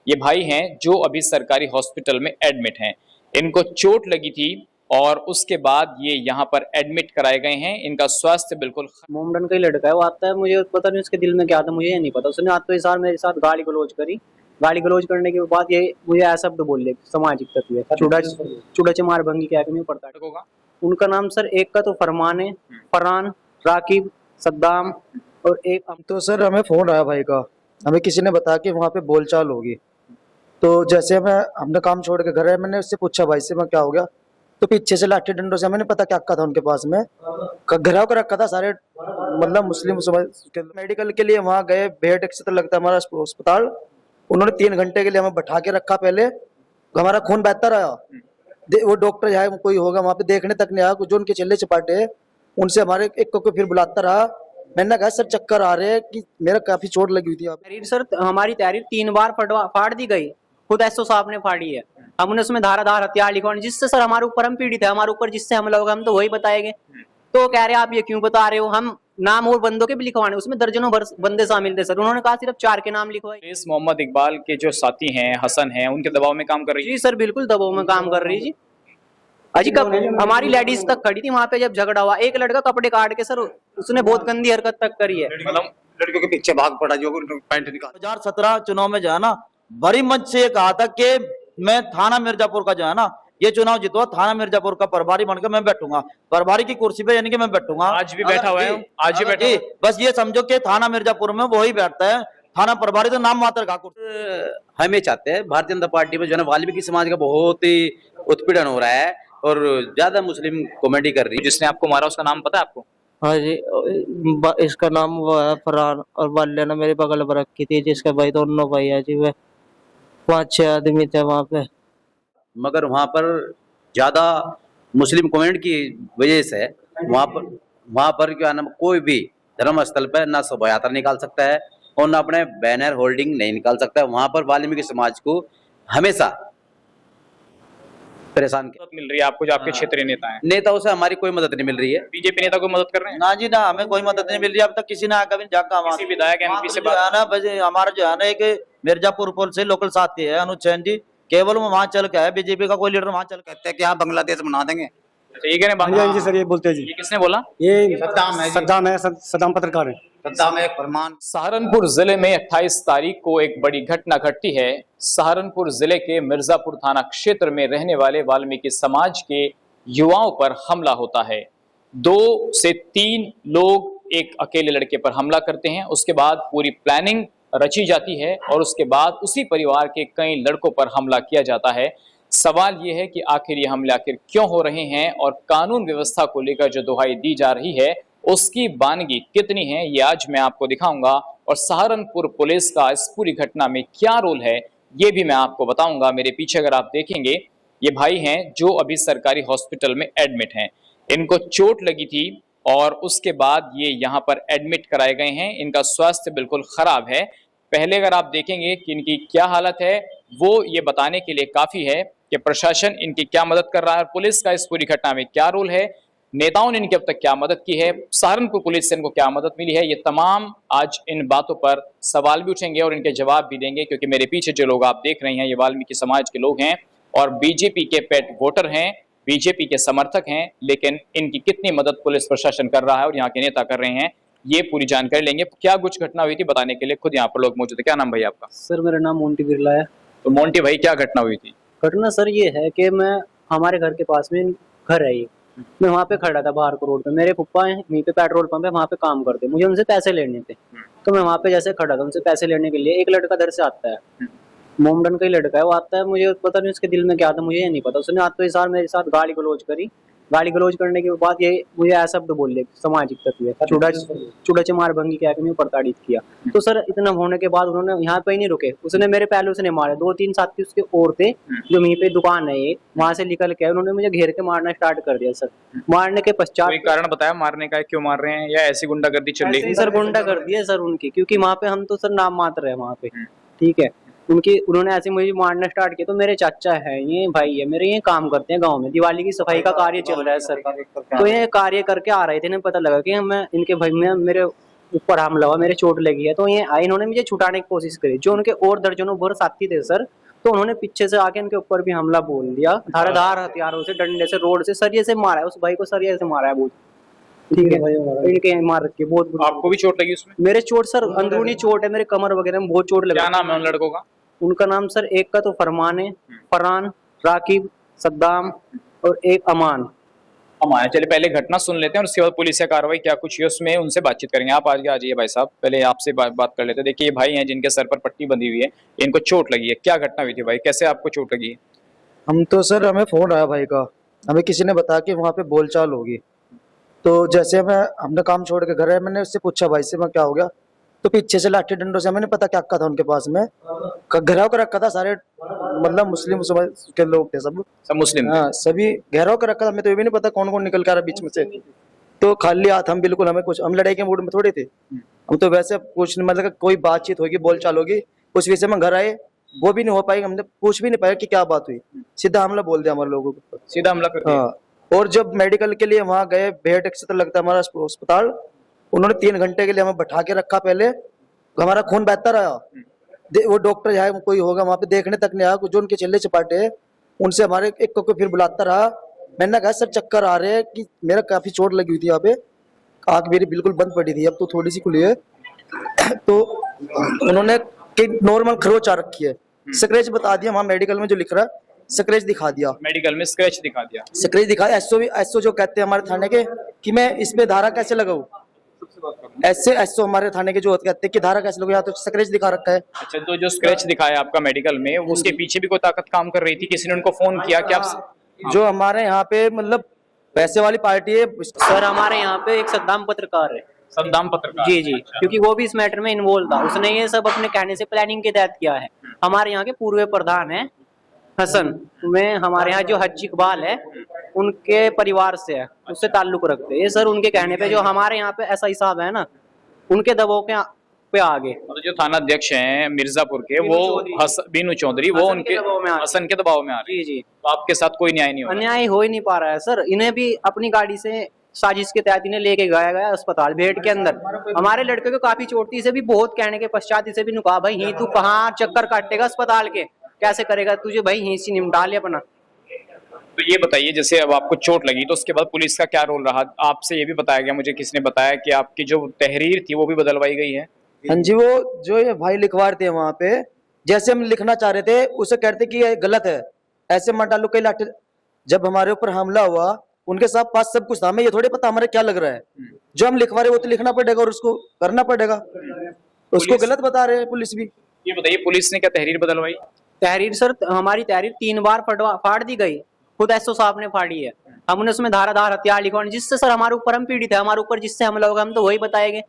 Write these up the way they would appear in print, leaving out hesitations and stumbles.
ये भाई हैं जो अभी सरकारी हॉस्पिटल में एडमिट हैं। इनको चोट लगी थी और उसके बाद ये यहाँ पर एडमिट कराए गए हैं। इनका स्वास्थ्य बिल्कुल मोमडन का ही लड़का है, वो आता है, मुझे पता नहीं उसके दिल में क्या था, मुझे ये नहीं पता। उसने आज तो इस साल मेरे साथ गाली गलौज करी। गाली गलौज करने के बाद ये मुझे ऐसा शब्द बोल दिया, सामाजिक तत्व है, चूड़ा चमार भंगी क्या नहीं पड़ता होगा। उनका नाम सर एक का तो फरमान है, फरहान, राकिब, सद्दाम, और एक तो सर हमें फोन आया भाई का, हमें किसी ने बताया कि वहाँ पे बोलचाल होगी। तो जैसे हमने काम छोड़ के घर आए, मैंने उससे पूछा भाई से मैं क्या हो गया, तो पीछे से लाठी डंडों से, हमें नहीं पता क्या था उनके पास में, घिराव कर रखा था सारे, मतलब मुस्लिम मेडिकल के लिए वहाँ गए, बेड से तो लगता है हमारा अस्पताल। उन्होंने 3 घंटे के लिए हमें बैठा के रखा, पहले हमारा खून बहता रहा। वो डॉक्टर है कोई होगा वहाँ पे देखने तक नहीं आया, जो उनके चेले चपाटे उनसे हमारे एक को फिर बुलाता रहा। मैंने कहा सर चक्कर आ रहे हैं कि मेरा काफी चोट लगी हुई थी। तहरीर सर, हमारी तहरीर 3 बार फाड़ दी गई, खुद एसओ साहब ने फाड़ी है। हमने उसमें धाराधार हथियार लिखवाने, जिससे सर हमारे ऊपर हम पीड़ित है, हमारे ऊपर जिससे हमला होगा हम तो वही बताएंगे। तो कह रहे हैं आप ये क्यों बता रहे हो, हम नाम और बंदों के भी लिखवाने, उसमें दर्जनों बंदे शामिल थे सर, उन्होंने कहा सिर्फ 4 के नाम लिखवाए। इस मोहम्मद इकबाल के जो साथी हैं हसन हैं, उनके दबाव में काम कर रही है। जी सर बिल्कुल दबाव में काम कर रही है जी। अजी कब हमारी लेडीज तक खड़ी थी वहां पे जब झगड़ा हुआ, एक लड़का कपड़े काट के सर उसने बहुत गंदी हरकत तक करी है, मतलब लड़कियों के पीछे भाग पड़ा जो पैंट निकाल। 2017 चुनाव में जो है ना, बड़ी मंच से ये कहा था कि मैं थाना मिर्जापुर का जो है ना ये चुनाव जीतवा, थाना मिर्जापुर का प्रभारी बनकर मैं बैठूंगा, प्रभारी की कुर्सी पे, यानी कि मैं बैठूंगा। आज भी बैठा हुआ है, आज भी बैठा। बस ये समझो कि थाना मिर्जापुर में वही बैठता है, थाना प्रभारी तो नाम मात्र का। हम ये चाहते हैं भारतीय जनता पार्टी में जो है ना वाल्मीकि समाज का बहुत ही उत्पीड़न हो रहा है और ज्यादा मुस्लिम कॉमेडी कर रही है। जिसने आपको मारा उसका नाम पता है आपको? हाँ जी, इसका नाम वो है फरहान, और बाल्या ने मेरी बगल पर रखी थी, जिसके भाई दोनों भाई है जी, वे 5-6 आदमी थे वहाँ पे। मगर वहाँ पर ज्यादा मुस्लिम कमेंट की वजह से वहाँ पर क्या नाम कोई भी धर्म स्थल पर ना शोभा यात्रा निकाल सकता है और ना अपने बैनर होल्डिंग नहीं निकाल सकता है। वहाँ पर वाल्मीकि समाज को हमेशा परेशान मिल रही है आपको, जो आपके क्षेत्रीय नेता हैं? नेताओं से हमारी कोई मदद नहीं मिल रही है। बीजेपी नेता को मदद कर रहे हैं? ना जी ना, हमें कोई मदद नहीं मिल रही अब तक, किसी ने कभी जाका किसी विधायक एमपी से बात ना। हमारा जो है ना एक मिर्जापुर पुल से लोकल साथी है अनुज जैन जी, केवल वो वहाँ चल के है, बीजेपी का कोई लीडर वहाँ चल कहते हैं कि यहाँ बांग्लादेश बना देंगे। ठीक है जी सर, ये बोलते हैं जी। ये किसने बोला? ये सद्दाम है, सद्दाम पत्रकार है। सद्दाम एक फरमान। सहारनपुर जिले में 28 तारीख को एक बड़ी घटना घटती है। सहारनपुर जिले के मिर्जापुर थाना क्षेत्र में रहने वाले वाल्मीकि समाज के युवाओं पर हमला होता है। 2 से 3 लोग एक अकेले लड़के पर हमला करते हैं, उसके बाद पूरी प्लानिंग रची जाती है और उसके बाद उसी परिवार के कई लड़कों पर हमला किया जाता है। सवाल यह है कि आखिर ये हमले आखिर क्यों हो रहे हैं और कानून व्यवस्था को लेकर जो दुहाई दी जा रही है उसकी बानगी कितनी है, ये आज मैं आपको दिखाऊंगा। और सहारनपुर पुलिस का इस पूरी घटना में क्या रोल है ये भी मैं आपको बताऊंगा। मेरे पीछे अगर आप देखेंगे, ये भाई हैं जो अभी सरकारी हॉस्पिटल में एडमिट हैं। इनको चोट लगी थी और उसके बाद ये यहाँ पर एडमिट कराए गए हैं। इनका स्वास्थ्य बिल्कुल खराब है। पहले अगर आप देखेंगे कि इनकी क्या हालत है, वो ये बताने के लिए काफी है कि प्रशासन इनकी क्या मदद कर रहा है, पुलिस का इस पूरी घटना में क्या रोल है, नेताओं ने इनकी अब तक क्या मदद की है, सहारनपुर पुलिस से इनको क्या मदद मिली है। ये तमाम आज इन बातों पर सवाल भी उठेंगे और इनके जवाब भी देंगे, क्योंकि मेरे पीछे जो लोग आप देख रहे हैं ये वाल्मीकि समाज के लोग हैं और बीजेपी के पेट वोटर हैं, बीजेपी के समर्थक हैं। लेकिन इनकी कितनी मदद पुलिस प्रशासन कर रहा है और यहाँ के नेता कर रहे हैं, ये पूरी जानकारी लेंगे। क्या कुछ घटना हुई थी बताने के लिए खुद यहाँ पर लोग मौजूद है। क्या नाम भाई आपका? सर मेरा नाम मोंटी बिरला है। तो मोंटी भाई, क्या घटना हुई थी? घटना सर ये है कि मैं, हमारे घर के पास में घर है ये, मैं वहाँ पे खड़ा था बाहर को रोड पे, मेरे पप्पा हैं वहीं पे पेट्रोल पंप है, वहाँ पे काम करते, मुझे उनसे पैसे लेने थे। तो मैं वहाँ पे जैसे खड़ा था उनसे पैसे लेने के लिए, एक लड़का घर से आता है, मोमडन का ही लड़का है, वो आता है, मुझे पता नहीं उसके दिल में क्या था, मुझे ये नहीं पता। उसने आज तो इस साल मेरे साथ गाली गलौज करी। गाली गलौज करने के बाद ये मुझे ऐसा शब्द बोल दिया, सामाजिक तत्व है, चूड़ा चमार भंगी क्या नहीं प्रताड़ित किया। तो सर इतना होने के बाद उन्होंने यहाँ पे ही नहीं रुके, उसने मेरे पहलू से नहीं मारे, 2-3 साथी उसके और थे जो वहीं पे दुकान है ये, वहां से निकल के उन्होंने मुझे घेर के मारना स्टार्ट कर दिया। सर मारने के पश्चात कोई कारण बताया मारने का, क्यों मार रहे हैं, या ऐसी गुंडागर्दी चल रही है? सर गुंडा कर दिया सर उनकी, क्योंकि वहाँ पे हम तो सर नाम मात्र है वहाँ पे, ठीक है। उन्होंने ऐसे मुझे मारना स्टार्ट किया। तो मेरे चाचा है, ये भाई है मेरे, ये काम करते हैं गांव में, दिवाली की सफाई का कार्य चल रहा है सर। तो ये कार्य करके आ रहे थे, इन्हें पता लगा कि मैं इनके भाई में मेरे ऊपर हमला हुआ, मेरे चोट लगी है, तो ये आए, इन्होंने मुझे छुटाने की कोशिश करी। जो उनके और दर्जनों भर साथी थे सर, तो उन्होंने पीछे से आके इनके ऊपर भी हमला बोल दिया, धारदार हथियारों से, डंडे से, रोड से, सरिये से मारा है। उस भाई को सरिये से मारा है बहुत, ठीक है, इनके मार रखी है बहुत बुरी। आपको भी चोट लगी उसमें? मेरे चोट सर अंदरूनी चोट है, मेरे कमर वगैरह में बहुत चोट लगी। क्या नाम है उन लड़कों का? उनका नाम सर, एक का तो फरमान है, फरहान, राकिब, सद्दाम और एक अमान। हम आए, चलिए पहले घटना सुन लेते हैं और उसके बाद पुलिस से कार्रवाई क्या कुछ है उसमें उनसे बातचीत करेंगे। आप आगे आ जाइए भाई साहब, पहले आपसे बात कर लेते हैं। देखिए ये भाई हैं जिनके सर पर पट्टी बंधी हुई है, इनको चोट लगी है। क्या घटना हुई थी भाई, कैसे आपको चोट लगी है? हम तो सर, हमें फोन आया भाई का, हमें किसी ने बताया कि वहाँ पे बोलचाल होगी। तो जैसे हमने काम छोड़ के घर आए, मैंने उससे पूछा भाई से मैं क्या हो गया, तो पीछे से लाठी डंडों से, हमें नहीं पता क्या था उनके पास में, घेराव कर रखा था सारे, मतलब मुस्लिम समाज के लोग थे सब मुस्लिम? हाँ, सभी घेराव कर रखा था। हमें तो ये भी नहीं पता कौन कौन निकल के आ रहा बीच में से। तो खाली हाथ हम, बिल्कुल हमें कुछ, हम लड़ाई के मूड में थोड़े थे, हम तो वैसे कुछ नहीं, मतलब कोई बातचीत होगी, बोलचाल होगी उस विषय में घर आए, वो भी नहीं हो पाई, हमने पूछ भी नहीं पाया कि क्या बात हुई, सीधा हमला बोल दिया हमारे लोगों को, सीधा हमला कर दिया। हाँ। और जब मेडिकल के लिए वहां गए, भेड़ एक्सेटर लगता है हमारा अस्पताल, उन्होंने 3 घंटे के लिए हमें बैठा के रखा। पहले हमारा खून बहता रहा, वो डॉक्टर है कोई होगा वहां पे देखने तक नहीं आया, जो उनके चेले चपाटे हैं उनसे हमारे एक को फिर बुलाता रहा। मैंने कहा सर चक्कर आ रहे हैं, कि मेरा काफी चोट लगी हुई थी यहाँ पे, आंख मेरी बिल्कुल बंद पड़ी थी, अब तो थोड़ी सी खुली है। तो उन्होंने कि नॉर्मल खरोच आ रखी है, स्क्रैच बता दिया, वहाँ मेडिकल में जो लिख रहा है स्क्रैच दिखा दिया, मेडिकल में स्क्रैच दिखा दिया, स्क्रैच दिखाया। एसओ जो कहते हैं हमारे थाने के, कि मैं इस पे धारा कैसे लगाऊं, ऐसे एसओ हमारे थाने के जो कहते हैं कि धारा कैसे लगाऊं, यहाँ तो स्क्रैच दिखा रखा है। अच्छा, तो जो स्क्रैच दिखाया आपका मेडिकल में, उसके पीछे भी कोई ताकत काम कर रही थी? किसी ने उनको फोन किया कि आप? जो हमारे यहाँ पे मतलब पैसे वाली पार्टी है सर, हमारे यहाँ पे एक सद्दाम पत्रकार है, सद्दाम पत्रकार? जी जी, क्योंकि वो भी इस मैटर में इन्वॉल्व था, उसने ये सब अपने कहने से प्लानिंग के तहत किया है। हमारे यहाँ के पूर्व प्रधान है हसन, में हमारे यहाँ जो हज इकबाल है उनके परिवार से है, उससे ताल्लुक रखते हैं ये सर। उनके कहने पे जो हमारे यहाँ पे ऐसा हिसाब है ना, उनके दबाव के पे आगे जो थाना अध्यक्ष हैं मिर्जापुर के, वो बीनू चौधरी, वो उनके हसन के दबाव में आ रहे हैं। जी जी, तो आपके साथ कोई न्याय नहीं हो रहा? अन्याय हो ही नहीं पा रहा है सर। इन्हें भी अपनी गाड़ी से साजिश के तहत इन्हें लेके गया अस्पताल भेड़ के अंदर। हमारे लड़के को काफी चोट थी, इसे भी बहुत कहने के पश्चात इसे भी नुका, भाई ही तू कहाँ चक्कर काटेगा अस्पताल के, कैसे करेगा तुझे, भाई यहीं से निपटा ले अपना। तो ये बताइए, जैसे अब आपको चोट लगी तो उसके बाद पुलिस का क्या रोल रहा? आपसे ये भी बताया गया, मुझे किसने बताया कि आपकी जो तहरीर थी वो भी बदलवाई गई है। हाँ जी, वो जो ये भाई लिखवा रहे थे वहां पे, जैसे हम लिखना चाह रहे थे उसे कहते कि ये गलत है, ऐसे मत डालो, कई लाठी। जब हमारे ऊपर हमला हुआ उनके साथ पास सब कुछ था, हमें ये थोड़ी पता हमारे क्या लग रहा है, जो हम लिखवा रहे वो तो लिखना पड़ेगा और उसको करना पड़ेगा, उसको गलत बता रहे हैं पुलिस भी। ये बताइए, पुलिस ने क्या तहरीर बदलवाई? तहरीर सर, हमारी तहरीर 3 बार फाड़ दी गई, खुद एसओ साहब ने फाड़ी है। हमने उसमें धारादार हथियार लिखवाने, जिससे सर हमारे ऊपर हम पीड़ित है, हमारे ऊपर जिससे हमला होगा हम तो वही बताएंगे।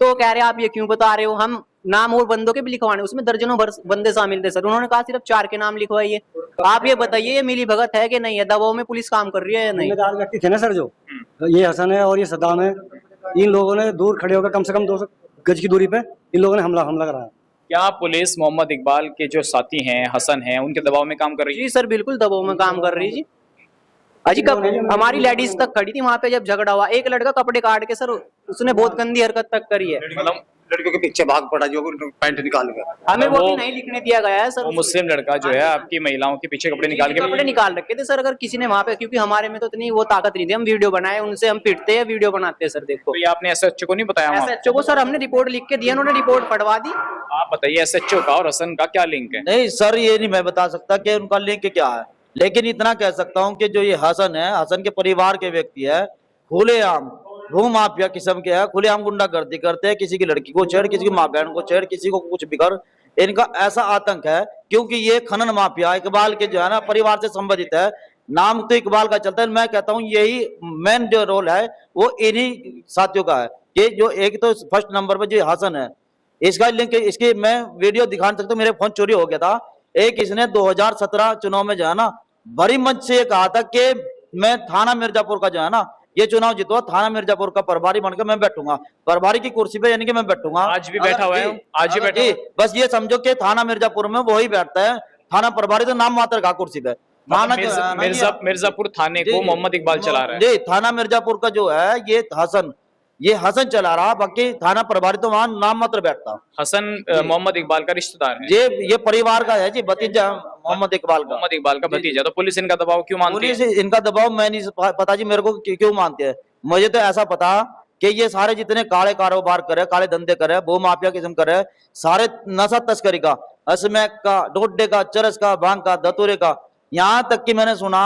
तो कह रहे हैं आप ये क्यों बता रहे हो, हम नाम और बंदों के भी लिखवाने, उसमें दर्जनों बंदे शामिल थे सर, उन्होंने कहा सिर्फ 4 के नाम लिखवाइए। आप ये बताइए ये मिली भगत है कि नहीं है, दबाव में पुलिस काम कर रही है या नहीं? जिम्मेदार व्यक्ति थे ना सर, जो ये हसन है और ये सद्दाम है, इन लोगों ने दूर खड़े होकर कम से कम 200 गज की दूरी पे इन लोगों ने हमला कराया। क्या पुलिस मोहम्मद इकबाल के जो साथी हैं, हसन हैं, उनके दबाव में काम कर रही है? जी सर, बिल्कुल दबाव में काम कर रही है जी। अजी कब हमारी लेडीज तक खड़ी थी वहां पे, जब झगड़ा हुआ, एक लड़का कपड़े काट के सर उसने बहुत गंदी हरकत तक करी है, मतलब लड़कियों के पीछे भाग पड़ा जो पैंट निकाल गया। हमें वो भी नहीं लिखने दिया गया है सर। वो मुस्लिम लड़का जो है आपकी महिलाओं के पीछे कपड़े निकाल के कपड़े निकाल रखे थे सर, अगर किसी ने वहां पे, क्योंकि हमारे में तो इतनी वो ताकत नहीं थी, हम वीडियो बनाए उनसे, हम पिटते हैं वीडियो बनाते हैं सर। देखो तो ये आपने एसएचओ को नहीं बताया? एसएचओ को सर हमने रिपोर्ट लिख के दिया, उन्होंने रिपोर्ट पढ़वा दी। आप बताइए एसएचओ का और हसन का क्या लिंक है? नहीं सर, ये नहीं मैं बता सकता कि उनका लिंक क्या है, लेकिन इतना कह सकता हूँ कि जो ये हसन है, हसन के परिवार के व्यक्ति है, खुलेआम भू माफिया किस्म के है, खुलेआम गुंडागर्दी करते हैं, किसी की लड़की को छेड़, किसी की माँ बहन को छेड़, किसी को कुछ बिगड़, इनका ऐसा आतंक है। क्योंकि ये खनन माफिया इकबाल के जो है ना परिवार से संबंधित है, नाम तो इकबाल का चलता है। मैं कहता हूँ यही मेन जो रोल है वो इन्हीं साथियों का है। ये जो एक तो फर्स्ट नंबर पर जो हसन है, इसका लिंक, इसकी मैं वीडियो दिखा सकता हूँ, मेरे फोन चोरी हो गया था। एक इसने 2017 चुनाव में जो है ना बड़ी मंच से ये कहा था कि मैं थाना मिर्जापुर का जो है ना ये चुनाव जितवा, थाना मिर्जापुर का प्रभारी बनकर मैं बैठूंगा, प्रभारी की कुर्सी पे, यानी कि मैं बैठूंगा। आज भी बैठा हुआ है, आज भी बैठा है। बस ये समझो कि थाना मिर्जापुर में वही बैठता है, थाना प्रभारी तो नाम मात्र का कुर्सी पे। थाना मिर्जापुर थाने को मोहम्मद इकबाल चला रहा है। जी, थाना मिर्जापुर का जो है ये हसन, ये हसन चला रहा, बाकी थाना प्रभारी तो वहां नाम मात्र बैठता। हसन मोहम्मद इकबाल का रिश्तेदार है, ये परिवार का है जी, भतीजा मोहम्मद इकबाल का। मोहम्मद इकबाल का भतीजा। तो पुलिस इनका दबाव क्यों मानती है? पुलिस इनका दबाव मैं नहीं पता जी मेरे को क्यों मानते हैं। मुझे तो ऐसा पता कि ये सारे जितने काले कारोबार करे, काले धंधे करे, भू माफिया किस्म करे, सारे नशा तस्करी का, स्मैक का, डोडे का, चरस का, भांग का, धतूरे का, यहाँ तक कि मैंने सुना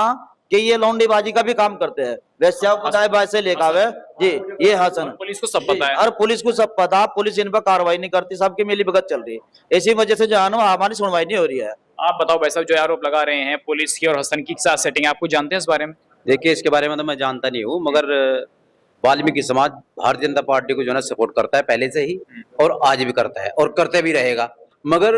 कि ये लौंडीबाजी का भी काम करते हैं, वैश्याओं को दाएं से लेकर आवे जी। ये हसन, पुलिस को सब पता है। और पुलिस को सब पता, पुलिस इन पर कार्रवाई नहीं करती, सबकी मिली भगत चल रही है। इसी वजह से जो है ना हमारी सुनवाई नहीं हो रही है। आप बताओ भाई साहब, जो आरोप लगा रहे हैं पुलिस की और हसन की साथ सेटिंग, आपको जानते हैं इस बारे में? देखिए, इसके बारे में तो मैं जानता नहीं हूँ, मगर वाल्मीकि समाज भारतीय जनता पार्टी को जो है ना सपोर्ट करता है पहले से ही, और आज भी करता है और करते भी रहेगा। मगर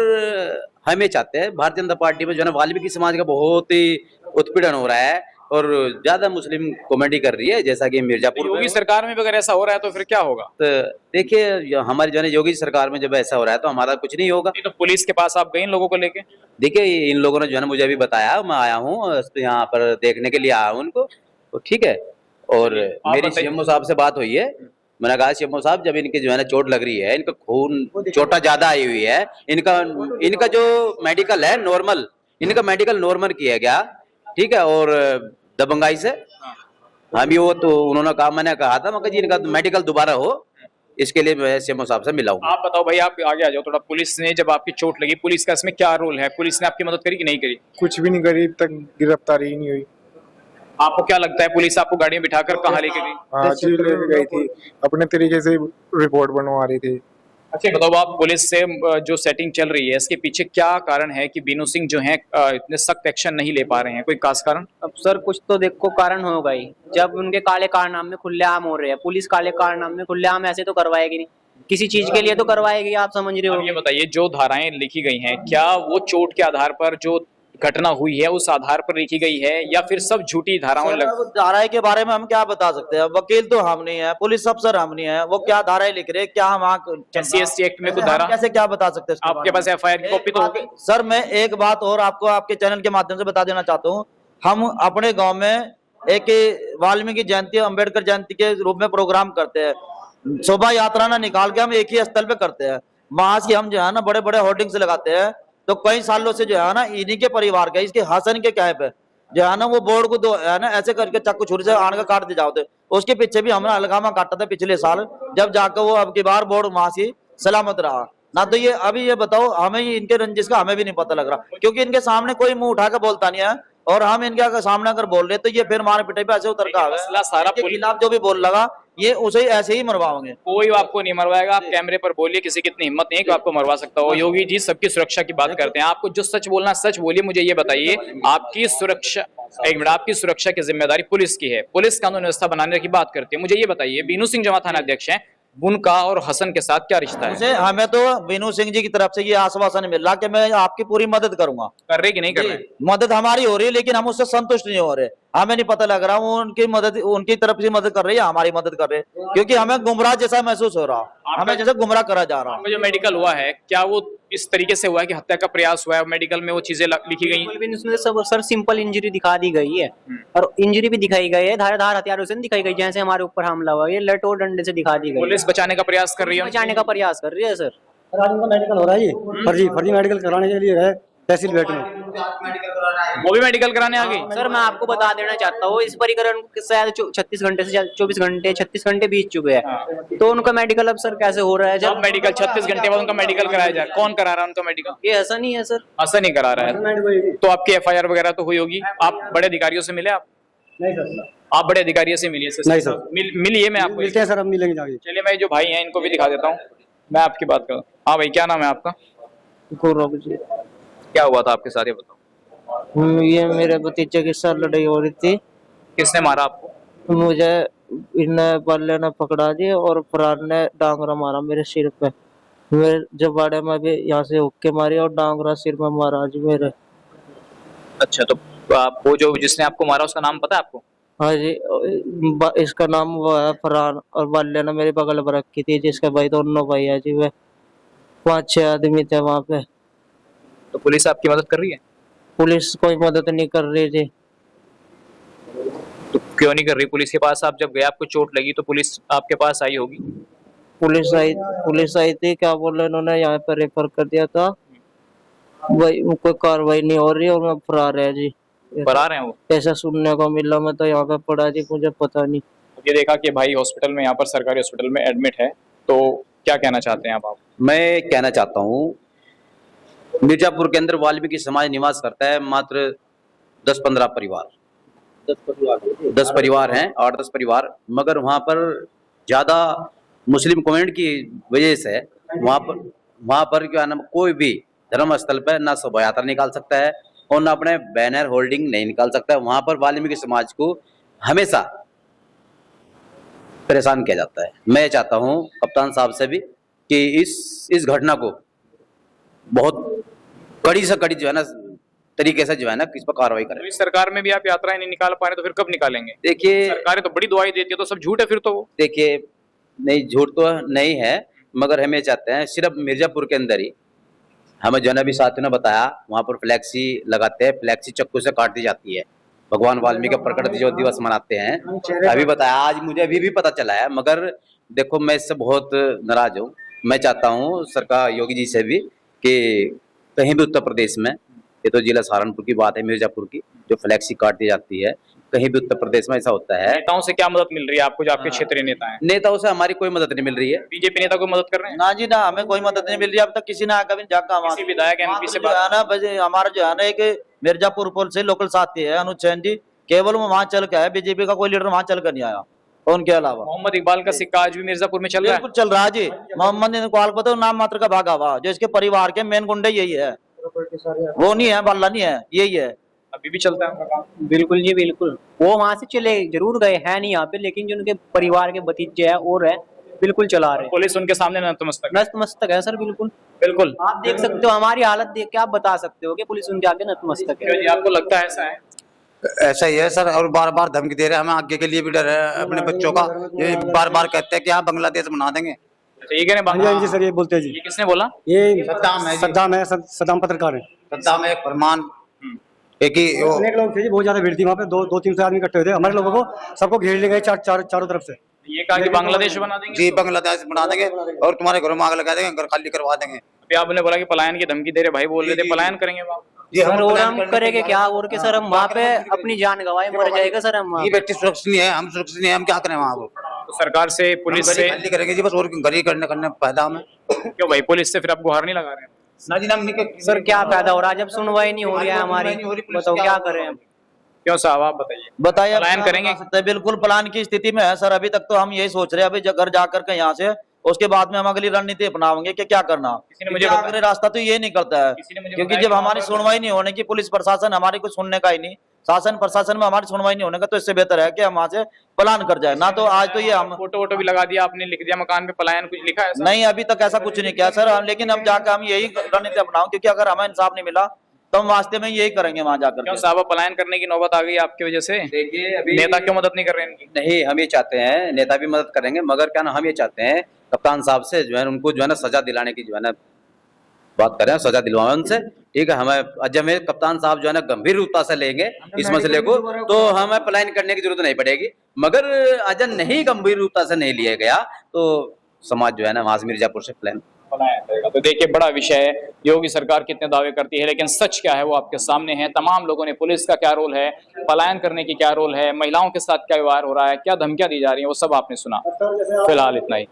हम ये चाहते हैं भारतीय जनता पार्टी में जो है ना वाल्मीकि समाज का बहुत ही उत्पीड़न हो रहा है और ज्यादा मुस्लिम कॉमेडी कर रही है, जैसा कि मिर्जापुर योगी सरकार में भी अगर ऐसा हो रहा है तो फिर क्या होगा? तो देखिए, हमारी जो है योगी सरकार में जब ऐसा हो रहा है तो हमारा कुछ नहीं होगा। नहीं तो पुलिस के पास आप गए इन लोगों को लेके? देखिए, इन लोगों ने जो है ना मुझे अभी बताया, मैं आया हूँ यहाँ पर देखने के लिए आया हूँ उनको, तो ठीक है। और मेरी सीएमओ साहब से बात हुई है, मैंने कहा सीएमओ साहब जब इनके जो है ना चोट लग रही है, इनका खून चोटा ज्यादा आई हुई है, इनका जो मेडिकल है नॉर्मल, इनका मेडिकल नॉर्मल किया गया, ठीक है। और दबंगाई से हम भी वो तो उन्होंने कहा, मैंने कहा था मगर जी इनका मेडिकल दोबारा हो, इसके लिए मैं सीएमओ साहब से मिला हूँ। आप बताओ भाई, आप आगे आ जाओ थोड़ा। पुलिस ने जब आपकी चोट लगी, पुलिस का इसमें क्या रोल है? पुलिस ने आपकी मदद करी कि नहीं करी? कुछ भी नहीं करी, अब तक गिरफ्तारी ही नहीं हुई। आपको क्या लगता है पुलिस आपको गाड़ी में बिठाकर कहाँ लेके गई? हाँ जी, लेके गई थी, अपने तरीके से रिपोर्ट बनवा रही थी। अच्छा बताओ, आप पुलिस से जो सेटिंग चल रही है इसके पीछे क्या कारण है कि बीनू सिंह जो है इतने सख्त एक्शन नहीं ले पा रहे हैं? कोई खास कारण? अब सर कुछ तो देखो कारण होगा ही, जब उनके काले कारनामे खुलेआम हो रहे हैं। पुलिस काले कारनामे खुलेआम ऐसे तो करवाएगी नहीं, किसी चीज के लिए तो करवाएगी, आप समझ रहे हो। अब ये बताइए, जो धाराएं लिखी गई हैं, क्या वो चोट के आधार पर जो घटना हुई है उस आधार पर लिखी गई है या फिर सब झूठी धाराओं धाराएं के बारे में हम क्या बता सकते हैं? वकील तो हम नहीं है, पुलिस अफसर हम नहीं है, वो क्या धाराएं लिख रहे हैं, क्या हम SC/ST एक्ट में कोई धारा? कैसे क्या बता सकते हैं? आपके पास FIR की कॉपी तो होगी। सर मैं एक बात और आपको आपके चैनल के माध्यम से बता देना चाहता हूँ, हम अपने गांव में एक वाल्मीकि जयंती, अम्बेडकर जयंती के रूप में प्रोग्राम करते हैं, शोभा यात्रा ना निकाल के हम एक ही स्थल पे करते हैं। वहां से हम जो है ना बड़े बड़े होर्डिंग्स लगाते हैं, तो कई सालों से जो है ना इन्हीं के परिवार के, इसके हसन के क्या पे जो है ना वो बोर्ड को दो है ना ऐसे करके चाकू छुरी से आण का काट दे जाते। उसके पीछे भी हमने अलगामा काटा था पिछले साल, जब जाकर वो अब की बार बोर्ड वहां से सलामत रहा ना। तो ये अभी ये बताओ, हमें इनके रंजिश का हमें भी नहीं पता लग रहा, क्योंकि इनके सामने कोई मुंह उठाकर बोलता नहीं है, और हम इनके अगर सामने अगर बोल रहे तो ये फिर मार पिटाई पे ऐसे उतर का मसला सारा खिलाफ जो भी बोल लगा ये उसे ऐसे ही मरवाओगे। कोई आपको नहीं मरवाएगा, आप कैमरे पर बोलिए, किसी की इतनी हिम्मत नहीं है कि आपको मरवा सकता हो। योगी जी सबकी सुरक्षा की बात करते हैं, आपको जो सच बोलना सच बोलिए। मुझे ये बताइए, आपकी सुरक्षा, एक मिनट, आपकी सुरक्षा की जिम्मेदारी पुलिस की है, पुलिस कानून व्यवस्था बनाने की बात करती है। मुझे ये बताइए, बीनू सिंह जमा थाना अध्यक्ष हैं, उनका और हसन के साथ क्या रिश्ता है? मुझे हमें तो बीनू सिंह जी की तरफ से ये आश्वासन मिल रहा कि मैं आपकी पूरी मदद करूंगा। कर रहे कि नहीं कर रहे? मदद हमारी हो रही है, लेकिन हम उससे संतुष्ट नहीं हो रहे। हमें नहीं पता लग रहा वो उनकी मदद, उनकी तरफ से मदद कर रही है, हमारी मदद कर रहे हैं, क्योंकि हमें गुमराह जैसा महसूस हो रहा, हमें जैसे गुमराह करा जा रहा। आपका जो मेडिकल हुआ है, क्या वो इस तरीके से हुआ है कि हत्या का प्रयास हुआ है? मेडिकल में वो चीजें लिखी गई? उसमें सब सर सिंपल इंजरी दिखा दी गई है, और इंजरी भी दिखाई गई है धारदार हथियारों से दिखाई गई, जैसे हमारे ऊपर हमला हुआ, ये लट और डंडे से दिखा दी गई। पुलिस बचाने का प्रयास कर रही है, बचाने का प्रयास कर रही है सर। आज उनका मेडिकल हो रहा है, ये फर्जी मेडिकल कराने के लिए है तहसील बेट में। वो भी मेडिकल कराने आ गई? सर मैं आपको बता देना चाहता हूँ, इस परिकरण को शायद 36 घंटे से 24 घंटे 36 घंटे बीत चुके हैं, तो उनका मेडिकल अब सर कैसे हो रहा है? जब मेडिकल 36 घंटे बाद उनका मेडिकल कराया जाए, कौन करा रहा है उनका मेडिकल? ये हसन ही है सर। हसन ही करा रहा है। तो आपकी FIR वगैरह तो हुई होगी, आप बड़े अधिकारियों से मिले? आप नहीं सर, आप बड़े अधिकारियों से मिलिए? नहीं सर। मिलिए, मैं आपको मिलते हैं सर, अब मिलेंगे जाके। चलिए, मैं जो भाई हैं इनको भी दिखा देता हूँ, मैं आपकी बात करूँ। हाँ भाई, क्या नाम है आपका? गौरव जी। क्या हुआ था आपके साथ, ये बताओ। ये मेरे भतीजे के साथ लड़ाई हो रही थी। किसने मारा आपको? मुझे इन्ने बल्ले ने पकड़ा जी और फरार ने डांगरा मारा मेरे सिर पे। मेरे जबाड़े में भी यहाँ से हुक्के मारी और डांगरा सिर में मारा जी मेरे। अच्छा, तो आप वो जो जिसने आपको मारा उसका नाम पता है आपको? हाँ जी, इसका नाम वो है फरहान, और बल्ले ने मेरे बगल में रखी थी, जिसके भाई दोनों भाई है जी, वे 5-6 आदमी थे वहाँ पे। तो पुलिस आपकी मदद कर रही है? पुलिस कोई मदद नहीं कर रही थी। तो क्यों नहीं कर रही? पुलिस के पास आप जब गए, आपको चोट लगी तो पुलिस आपके पास आई होगी। पुलिस आई थी, क्या बोल रहे इन्होंने यहाँ पर रेफर कर दिया था, वही कोई कार्रवाई नहीं हो रही और मैं फरार है जी। फरार हैं वो। ऐसा सुनने को मिला, मैं तो यहाँ पे पड़ा जी, मुझे पता नहीं। ये देखा कि भाई हॉस्पिटल में, यहाँ पर सरकारी हॉस्पिटल में एडमिट है, तो क्या कहना चाहते हैं आप? मैं कहना चाहता हूँ, मिर्जापुर के अंदर वाल्मीकि समाज निवास करता है, मात्र 10-15 परिवार, 10 परिवार हैं, 8-10 परिवार, मगर वहाँ पर ज्यादा मुस्लिम कम्युनिटी की वजह से वहाँ पर क्या नाम, कोई भी धर्म स्थल पर ना शोभा यात्रा निकाल सकता है और ना अपने बैनर होल्डिंग नहीं निकाल सकता है। वहाँ पर वाल्मीकि समाज को हमेशा परेशान किया जाता है। मैं चाहता हूँ कप्तान साहब से भी कि इस घटना को बहुत कड़ी से कड़ी जो है ना तरीके से जो है ना इस पर कार्रवाई करें। तो इस सरकार में भी आप यात्राएं नहीं निकाल पा रहे तो फिर कब निकालेंगे? देखिए, सरकारें तो बड़ी दुआई देती है, तो सब झूठ है फिर तो वो। देखिए, नहीं, झूठ तो नहीं है, मगर हम ये चाहते हैं सिर्फ मिर्जापुर के अंदर ही, हमें जो है ना अभी साथियों ने बताया, वहाँ पर फ्लैक्सी लगाते हैं, फ्लैक्सी चक्कू से काट दी जाती है, भगवान वाल्मीकि का प्रकट दिवस मनाते हैं। अभी बताया, आज मुझे अभी भी पता चला है, मगर देखो मैं इससे बहुत नाराज हूँ। मैं चाहता हूँ सरकार योगी जी से भी कि कहीं भी उत्तर प्रदेश में, ये तो जिला सहारनपुर की बात है, मिर्जापुर की, जो फ्लैक्सी काट दी जाती है, कहीं भी उत्तर प्रदेश में ऐसा होता है। नेताओं से क्या मदद मिल रही है आपको, जो आपके क्षेत्रीय नेता हैं? नेताओं से हमारी कोई मदद नहीं मिल रही है। बीजेपी नेता को मदद कर रहे हैं? ना जी ना, हमें कोई मदद नहीं मिल रही अब तक, किसी ने कभी जाकर किसी विधायक एमपी से जो है ना, हमारा जो है ना एक मिर्जापुर पुल से लोकल साथी है अनुज जैन जी, केवल वो वहां चल के है, बीजेपी का कोई लीडर वहां चल कर नहीं आया। उनके अलावा मोहम्मद इकबाल का सिक्का आज भी मिर्जापुर में चल रहा है। बिल्कुल चल रहा है जी। मोहम्मद इकबाल को तो नाम मात्र का भागा हुआ, जो इसके परिवार के मेन गुंडे यही है, वो नहीं है, बल्ला नहीं है, यही है। अभी भी चलता है उनका काम? बिल्कुल जी बिल्कुल, वो वहां से चले जरूर गए हैं नहीं यहाँ पे, लेकिन जो उनके परिवार के भतीजे है और है, बिल्कुल चला रहे। पुलिस उनके सामने नतमस्तक है। नतमस्तक है सर, बिल्कुल बिल्कुल। आप देख सकते हो, हमारी हालत देख के आप बता सकते हो कि पुलिस उनके आगे नतमस्तक है। क्यों जी, आपको लगता है ऐसा है? ऐसा ही है सर, और बार बार धमकी दे रहे हैं, हमें आगे के लिए भी डर है अपने बच्चों का। ये बार बार कहते हैं कि हाँ बांग्लादेश बना देंगे। अच्छा, ये कह रहे हैं हाँ जी सर, ये बोलते हैं जी। ये किसने बोला? ये सद्दाम है जी। सद्दाम पत्रकार है। सद्दाम है, फरमान एक ही अनेक लोग थे जी, बहुत ज्यादा भीड़ थी वहाँ पे, 200-300 आदमी इकट्ठे हुए थे, हमारे लोगों को सबको घेर लिए गए चारों तरफ से। ये कहा कि बांग्लादेश बना देंगे। जी बांग्लादेश बना देंगे और तुम्हारे घरों में आग लगा देंगे, घर खाली करवा देंगे। अभी आपने बोला कि पलायन की धमकी दे रहे, भाई बोल रहे थे पलायन करेंगे वहाँ। सर और हम करेंगे क्या, और के सर हम वहाँ पे अपनी जान गवाए मर जाएगा सर हम। ये व्यक्ति सुरक्षित नहीं है, हम सुरक्षित नहीं है, हम क्या करें वहाँ वो? तो सरकार से, पुलिस से खाली करेंगे जी बस, और गरीब करने फायदा हमें। क्यों भाई, पुलिस से फिर आप गुहार नहीं लगा रहे हैं? ना जी ना, सर क्या फायदा हो रहा है जब सुनवाई नहीं हो रही है हमारी, बताओ क्या करें हम? क्यों साहब, आप बताइए। बताइए, पलायन करेंगे? बिल्कुल प्लान की स्थिति में है सर। अभी तक तो हम यही सोच रहे हैं, अभी घर जाकर के यहाँ से, उसके बाद में हम अगली रणनीति अपनाएंगे कि क्या करना। किसी ने मुझे आखिरी रास्ता तो ये निकलता है, क्योंकि जब हमारी सुनवाई नहीं होने की, पुलिस प्रशासन हमारी कुछ सुनने का ही नहीं, शासन प्रशासन में हमारी सुनवाई नहीं होने का, तो इससे बेहतर है कि हम वहाँ से पलायन कर जाए ना। तो आज तो ये हम फोटो वोटो भी लगा दिया आपने, लिख दिया मकान पे पलायन, कुछ लिखा है ऐसा? नहीं, अभी तक ऐसा कुछ नहीं किया सर, लेकिन अब जाकर हम यही रणनीति अपनाओ, क्योंकि अगर हमें इंसाफ नहीं मिला तो हम वास्ते में यही करेंगे वहां जाकर। क्यों साहब, पलायन करने की नौबत आ गई आपकी वजह से? देखिए, अभी नेता क्यों मदद नहीं कर रहे हैं इनकी? नहीं, हम ये चाहते हैं नेता भी मदद करेंगे, मगर क्या ना, हम ये चाहते हैं कप्तान साहब से जो है उनको जो है ना सजा दिलाने की जो है ना बात करें, सजा दिलवाएं उनसे, ठीक है। हमें जब में कप्तान साहब जो है ना गंभीर रूपता से लेंगे इस मसले को, तो हमें पलायन करने की जरूरत नहीं पड़ेगी। मगर अगर नहीं गंभीर रूपता से नहीं लिया गया तो समाज जो है ना वहां से मिर्जापुर से पलायन करेगा। तो देखिए, बड़ा विषय है, योगी सरकार कितने दावे करती है, लेकिन सच क्या है वो आपके सामने है। तमाम लोगों ने, पुलिस का क्या रोल है, पलायन करने की क्या रोल है, महिलाओं के साथ क्या व्यवहार हो रहा है, क्या धमकियां दी जा रही है, वो सब आपने सुना। फिलहाल इतना ही।